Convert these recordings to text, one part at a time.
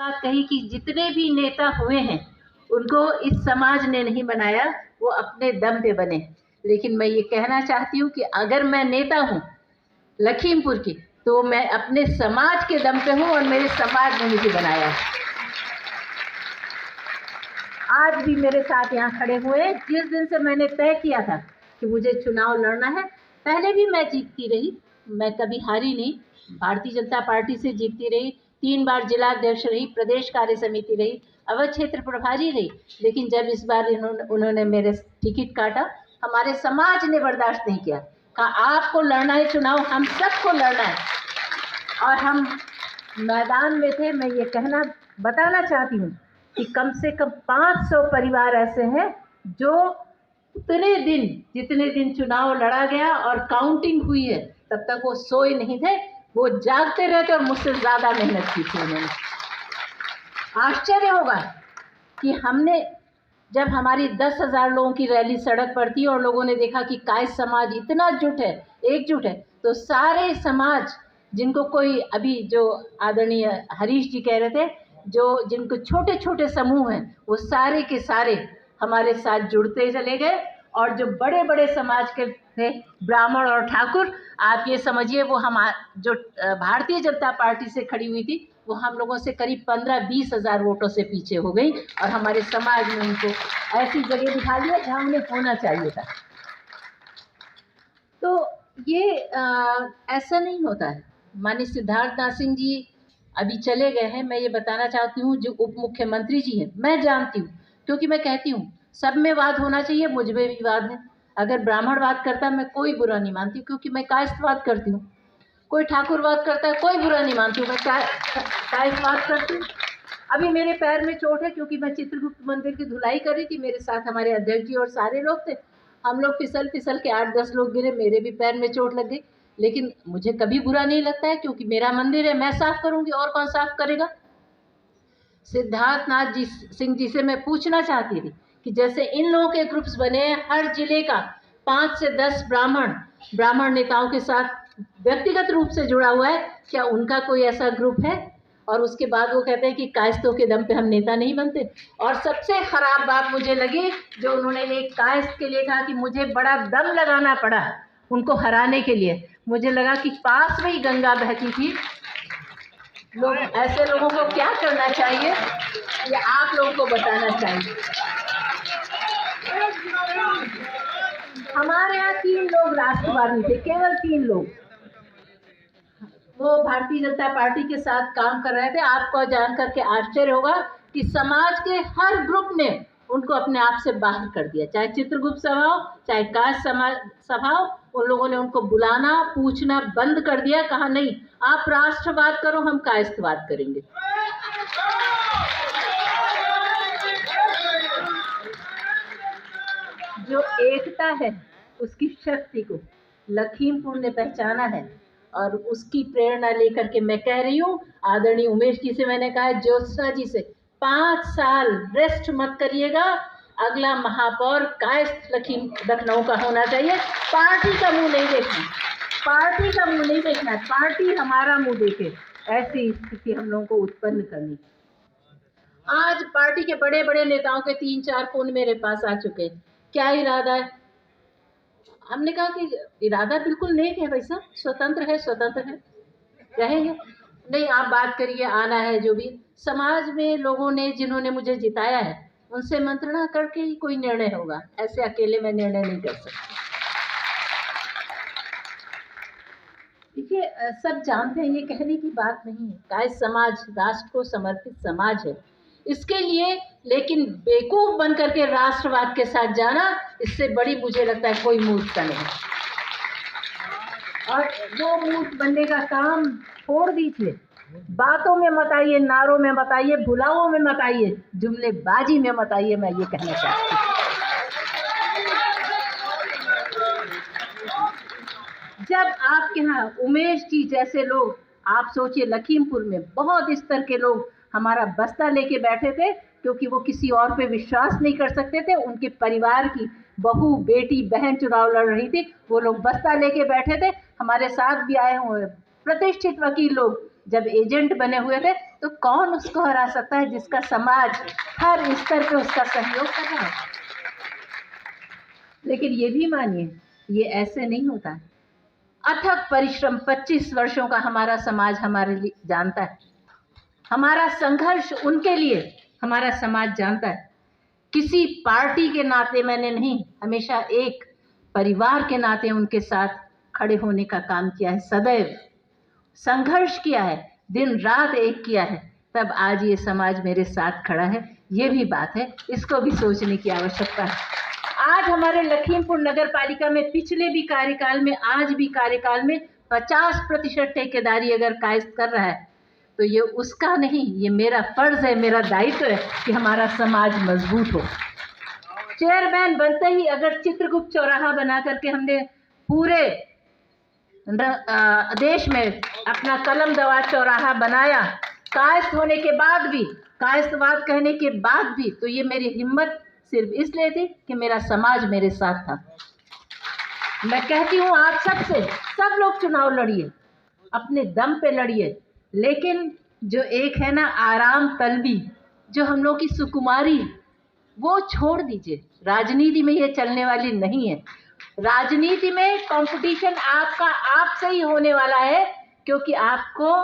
बात कही कि जितने भी नेता हुए हैं उनको इस समाज ने नहीं बनाया, वो अपने दम पे बने। लेकिन मैं ये कहना चाहती हूँ कि अगर मैं नेता हूँ लखीमपुर की, तो मैं अपने समाज के दम पे हूँ और मेरे समाज ने मुझे बनाया है। आज भी मेरे साथ यहाँ खड़े हुए, जिस दिन से मैंने तय किया था कि मुझे चुनाव लड़ना है, पहले भी मैं जीतती रही, मैं कभी हारी नहीं। भारतीय जनता पार्टी से जीतती रही, 3 बार जिलाध्यक्ष रही, प्रदेश कार्य समिति रही, अवध क्षेत्र प्रभारी रही। लेकिन जब इस बार उन्होंने मेरे टिकट काटा, हमारे समाज ने बर्दाश्त नहीं किया, कहा आपको लड़ना है चुनाव, हम सबको लड़ना है। और हम मैदान में थे। मैं ये बताना चाहती हूँ कि कम से कम 500 परिवार ऐसे हैं जो जितने दिन चुनाव लड़ा गया और काउंटिंग हुई है, तब तक वो सोए नहीं थे, वो जागते रहते और मुझसे ज़्यादा मेहनत की थी उन्होंने। आश्चर्य होगा कि जब हमारी 10,000 लोगों की रैली सड़क पर थी और लोगों ने देखा कि कायस्थ समाज इतना एकजुट है, तो सारे समाज, जिनको कोई अभी जो आदरणीय हरीश जी कह रहे थे, जिनको छोटे छोटे समूह हैं, वो सारे के सारे हमारे साथ जुड़ते चले गए। और जो बड़े बड़े समाज के थे, ब्राह्मण और ठाकुर, आप ये समझिए वो जो भारतीय जनता पार्टी से खड़ी हुई थी, वो हम लोगों से करीब 15-20 हज़ार वोटों से पीछे हो गई और हमारे समाज में उनको ऐसी जगह दिखा दिया जहाँ उन्हें होना चाहिए था। तो ये ऐसा नहीं होता है। माननीय सिद्धार्थनाथ सिंह जी अभी चले गए हैं। मैं ये बताना चाहती हूँ, जो उप मुख्यमंत्री जी हैं, मैं जानती हूँ, क्योंकि मैं कहती हूँ सब में वाद होना चाहिए, मुझ में भी वाद है। अगर ब्राह्मणवाद करता है, मैं कोई बुरा नहीं मानती, क्योंकि मैं कायस्थवाद करती हूँ। कोई ठाकुरवाद करता है, कोई बुरा नहीं मानती हूँ, मैं कायस्थवाद करती हूँ। अभी मेरे पैर में चोट है, क्योंकि मैं चित्रगुप्त मंदिर की धुलाई कर रही थी, मेरे साथ हमारे अध्यक्ष जी और सारे लोग थे। हम लोग फिसल के 8-10 लोग गिरे, मेरे भी पैर में चोट लग गई। लेकिन मुझे कभी बुरा नहीं लगता है, क्योंकि मेरा मंदिर है, मैं साफ करूंगी, और कौन साफ करेगा। सिद्धार्थनाथ सिंह जी से मैं पूछना चाहती थी कि जैसे इन लोगों के ग्रुप्स बने हैं, हर जिले का 5 से 10 ब्राह्मण नेताओं के साथ व्यक्तिगत रूप से जुड़ा हुआ है, क्या उनका कोई ऐसा ग्रुप है? और उसके बाद वो कहते हैं कि कायस्थों के दम पे हम नेता नहीं बनते। और सबसे खराब बात मुझे लगी, जो उन्होंने एक कायस्थ के लिए कहा कि मुझे बड़ा दम लगाना पड़ा उनको हराने के लिए। मुझे लगा कि पास में ही गंगा बहती थी। ऐसे लोगों को क्या करना चाहिए, ये आप लोगों को बताना चाहिए। हमारे यहाँ 3 लोग राष्ट्रवादी थे, केवल 3 लोग, वो भारतीय जनता पार्टी के साथ काम कर रहे थे। आपको जान करके आश्चर्य होगा कि समाज के हर ग्रुप ने उनको अपने आप से बाहर कर दिया, चाहे चित्रगुप्त सभा हो, चाहे कायस्थ सभा हो। उन लोगों ने उनको बुलाना पूछना बंद कर दिया, कहा नहीं आप राष्ट्रवाद करो, हम कायस्थवाद करेंगे। जो एकता है, उसकी शक्ति को लखीमपुर ने पहचाना है, और उसकी प्रेरणा लेकर के मैं कह रही हूँ, आदरणीय उमेश जी से मैंने कहा, ज्योत्सना जी से, 5 साल रेस्ट मत करिएगा। अगला महापौर कायस्थ लखनऊ का होना चाहिए। पार्टी का मुंह नहीं देखना, पार्टी हमारा मुंह देखे, ऐसी स्थिति हम लोगों को उत्पन्न करनी। आज पार्टी के बड़े बड़े नेताओं के 3-4 फोन मेरे पास आ चुके। क्या इरादा है? हमने कहा कि इरादा बिल्कुल नेक है भाई साहब, स्वतंत्र है, रहेंगे। नहीं, आप बात करिए, आना है। जो भी समाज में लोगों ने, जिन्होंने मुझे जिताया है, उनसे मंत्रणा करके ही कोई निर्णय होगा, ऐसे अकेले मैं निर्णय नहीं कर सकती। देखिए, सब जानते हैं, ये कहने की बात नहीं है। कायस्थ समाज राष्ट्र को समर्पित समाज है, इसके लिए। लेकिन बेवकूफ बन करके राष्ट्रवाद के साथ जाना, इससे बड़ी मुझे लगता है कोई मूर्खता नहीं। और वो मूर्ख बनने का काम छोड़ दीजिए। बातों में मत आइए, नारों में मत आइए, भुलाओं में मत आइए, जुमलेबाजी में मत आइए, मैं ये कहना चाहती हूँ। जब आपके यहाँ उमेश जी जैसे लोग, आप सोचिए, लखीमपुर में बहुत स्तर के लोग हमारा बस्ता लेके बैठे थे, क्योंकि वो किसी और पे विश्वास नहीं कर सकते थे। उनके परिवार की बहू, बेटी, बहन चुनाव लड़ रही थी, वो लोग बस्ता लेके बैठे थे। हमारे साथ भी आए हुए प्रतिष्ठित वकील लोग जब एजेंट बने हुए थे, तो कौन उसको हरा सकता है जिसका समाज हर स्तर पे उसका सहयोग कर रहा है। लेकिन ये भी मानिए, ये ऐसे नहीं होता है। अथक परिश्रम 25 वर्षों का हमारा समाज हमारे लिए जानता है, हमारा संघर्ष उनके लिए हमारा समाज जानता है। किसी पार्टी के नाते मैंने नहीं, हमेशा एक परिवार के नाते उनके साथ खड़े होने का काम किया है, सदैव संघर्ष किया है, दिन रात एक किया है, तब आज ये समाज मेरे साथ खड़ा है। ये भी बात है, इसको भी सोचने की आवश्यकता है। आज हमारे लखीमपुर नगर पालिका में पिछले भी कार्यकाल में, आज भी कार्यकाल में 50% ठेकेदारी अगर कायस्थ कर रहा है, तो ये उसका नहीं, ये मेरा फर्ज है, मेरा दायित्व है कि हमारा समाज मजबूत हो। चेयरमैन बनते ही अगर चित्रगुप्त चौराहा बना करके हमने पूरे देश में अपना कलम दवा चौराहा बनाया, कायस्थ होने के बाद भी, कायस्थवाद कहने के बाद भी, तो ये मेरी हिम्मत सिर्फ इसलिए थी कि मेरा समाज मेरे साथ था। मैं कहती हूँ आप सबसे, सब लोग चुनाव लड़िए, अपने दम पे लड़िए, लेकिन जो एक है ना आराम तलबी, जो हम लोग की सुकुमारी, वो छोड़ दीजिए। राजनीति में ये चलने वाली नहीं है। राजनीति में कंपटीशन आपका आपसे ही होने वाला है, क्योंकि आपको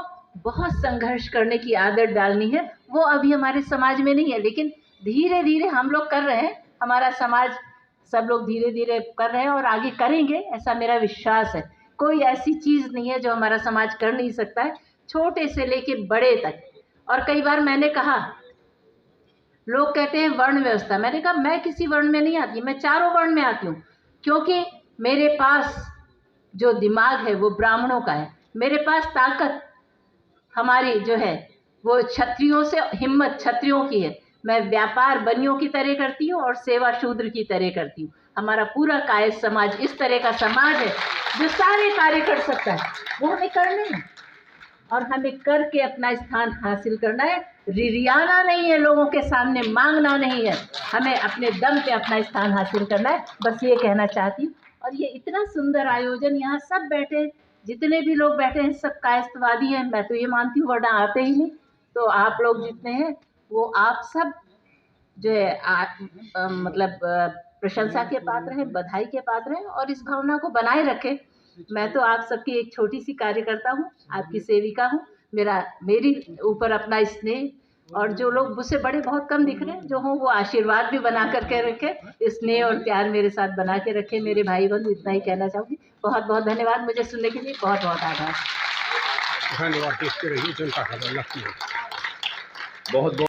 बहुत संघर्ष करने की आदत डालनी है। वो अभी हमारे समाज में नहीं है, लेकिन धीरे धीरे हम लोग कर रहे हैं। हमारा समाज, सब लोग धीरे धीरे कर रहे हैं और आगे करेंगे, ऐसा मेरा विश्वास है। कोई ऐसी चीज़ नहीं है जो हमारा समाज कर नहीं सकता है, छोटे से लेके बड़े तक। और कई बार मैंने कहा, लोग कहते हैं वर्ण व्यवस्था, मैंने कहा मैं किसी वर्ण में नहीं आती, मैं चारों वर्ण में आती हूँ, क्योंकि मेरे पास जो दिमाग है वो ब्राह्मणों का है, मेरे पास ताकत हमारी जो है वो क्षत्रियों से, हिम्मत क्षत्रियों की है। मैं व्यापार बनियों की तरह करती हूँ और सेवा शूद्र की तरह करती हूँ। हमारा पूरा कायस्थ समाज इस तरह का समाज है जो सारे कार्य कर सकता है, वो हमें करने हैं और हमें करके अपना स्थान हासिल करना है। रिरियाना नहीं है, लोगों के सामने मांगना नहीं है, हमें अपने दम पे अपना स्थान हासिल करना है। बस ये कहना चाहती हूँ। और ये इतना सुंदर आयोजन, यहाँ सब बैठे, जितने भी लोग बैठे हैं सब कायस्थवादी हैं, मैं तो ये मानती हूँ, वरना आते ही नहीं। तो आप लोग जितने हैं वो आप सब जो है मतलब प्रशंसा के पात्र हैं, बधाई के पात्र हैं, और इस भावना को बनाए रखें। मैं तो आप सबकी एक छोटी सी कार्यकर्ता हूँ, आपकी सेविका हूँ। मेरी ऊपर अपना स्नेह, और जो लोग मुझसे बड़े बहुत कम दिख रहे हैं, जो हों वो आशीर्वाद भी बना करके रखें, स्नेह और प्यार मेरे साथ बना के रखें मेरे भाई बंधु। इतना ही कहना चाहूँगी। बहुत बहुत धन्यवाद मुझे सुनने के लिए, बहुत बहुत आभार। धन्यवाद। देखते रहिए जनता खबर लखनऊ। बहुत बहुत